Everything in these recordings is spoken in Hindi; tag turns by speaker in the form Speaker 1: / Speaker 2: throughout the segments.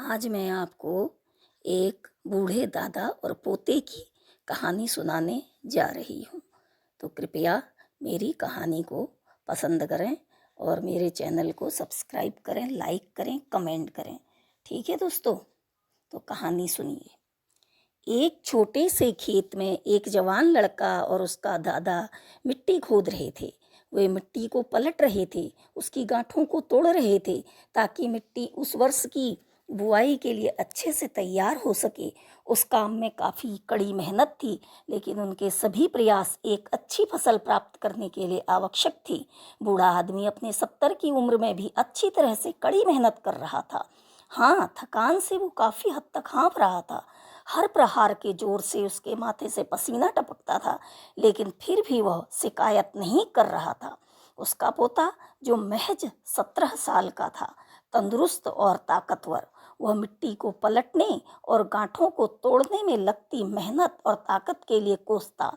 Speaker 1: आज मैं आपको एक बूढ़े दादा और पोते की कहानी सुनाने जा रही हूँ। तो कृपया मेरी कहानी को पसंद करें और मेरे चैनल को सब्सक्राइब करें, लाइक करें, कमेंट करें। ठीक है दोस्तों, तो कहानी सुनिए। एक छोटे से खेत में एक जवान लड़का और उसका दादा मिट्टी खोद रहे थे। वे मिट्टी को पलट रहे थे, उसकी गांठों को तोड़ रहे थे ताकि मिट्टी उस वर्ष की बुआई के लिए अच्छे से तैयार हो सके। उस काम में काफ़ी कड़ी मेहनत थी, लेकिन उनके सभी प्रयास एक अच्छी फसल प्राप्त करने के लिए आवश्यक थी। बूढ़ा आदमी अपने 70 की उम्र में भी अच्छी तरह से कड़ी मेहनत कर रहा था। हाँ, थकान से वो काफ़ी हद तक हाँफ रहा था। हर प्रहार के जोर से उसके माथे से पसीना टपकता था, लेकिन फिर भी वह शिकायत नहीं कर रहा था। उसका पोता, जो महज 17 साल का था, तंदुरुस्त और ताकतवर, वह मिट्टी को पलटने और गांठों को तोड़ने में लगती मेहनत और ताकत के लिए कोसता।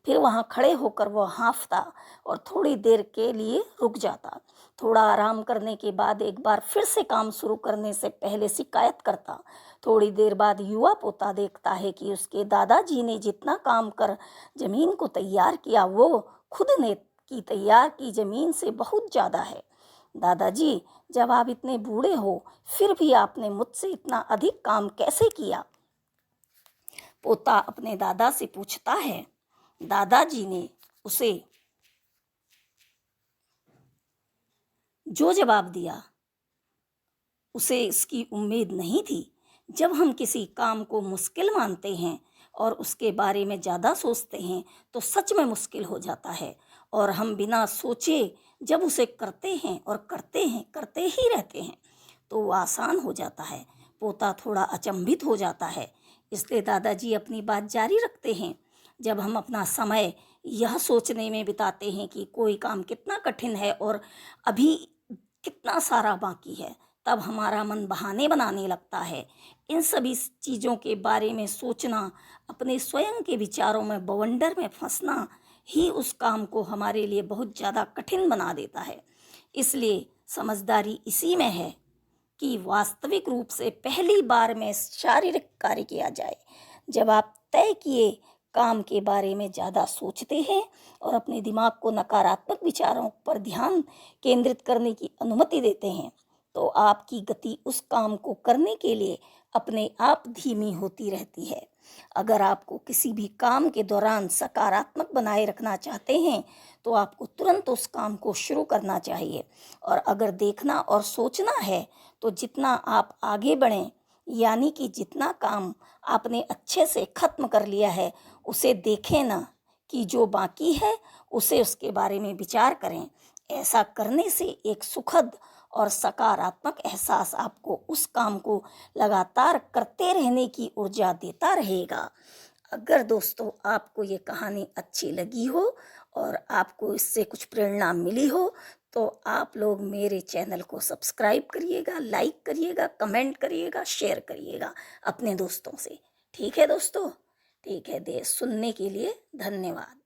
Speaker 1: फिर वहां खड़े होकर वह हाँफता और थोड़ी देर के लिए रुक जाता। थोड़ा आराम करने के बाद एक बार फिर से काम शुरू करने से पहले शिकायत करता। थोड़ी देर बाद युवा पोता देखता है कि उसके दादाजी ने जितना काम कर जमीन को तैयार किया, वो खुद ने की तैयार की जमीन से बहुत ज़्यादा है। दादाजी, जब आप इतने बूढ़े हो, फिर भी आपने मुझसे इतना अधिक काम कैसे किया? पोता अपने दादा से पूछता है। दादाजी ने उसे जो जवाब दिया, उसे इसकी उम्मीद नहीं थी। जब हम किसी काम को मुश्किल मानते हैं और उसके बारे में ज़्यादा सोचते हैं, तो सच में मुश्किल हो जाता है, और हम बिना सोचे जब उसे करते हैं और करते ही रहते हैं, तो वो आसान हो जाता है। पोता थोड़ा अचंभित हो जाता है, इसलिए दादाजी अपनी बात जारी रखते हैं। जब हम अपना समय यह सोचने में बिताते हैं कि कोई काम कितना कठिन है और अभी कितना सारा बाकी है, तब हमारा मन बहाने बनाने लगता है। इन सभी चीज़ों के बारे में सोचना, अपने स्वयं के विचारों में बवंडर में फंसना ही उस काम को हमारे लिए बहुत ज़्यादा कठिन बना देता है। इसलिए समझदारी इसी में है कि वास्तविक रूप से पहली बार में शारीरिक कार्य किया जाए। जब आप तय किए काम के बारे में ज़्यादा सोचते हैं और अपने दिमाग को नकारात्मक विचारों पर ध्यान केंद्रित करने की अनुमति देते हैं, तो आपकी गति उस काम को करने के लिए अपने आप धीमी होती रहती है। अगर आपको किसी भी काम के दौरान सकारात्मक बनाए रखना चाहते हैं, तो आपको तुरंत उस काम को शुरू करना चाहिए। और अगर देखना और सोचना है, तो जितना आप आगे बढ़ें, यानी कि जितना काम आपने अच्छे से खत्म कर लिया है, उसे देखें ना कि जो बाकी है उसे उसके बारे में विचार करें। ऐसा करने से एक सुखद और सकारात्मक एहसास आपको उस काम को लगातार करते रहने की ऊर्जा देता रहेगा। अगर दोस्तों आपको ये कहानी अच्छी लगी हो और आपको इससे कुछ प्रेरणा मिली हो, तो आप लोग मेरे चैनल को सब्सक्राइब करिएगा, लाइक करिएगा, कमेंट करिएगा, शेयर करिएगा अपने दोस्तों से। ठीक है दोस्तों? ठीक है, सुनने के लिए धन्यवाद।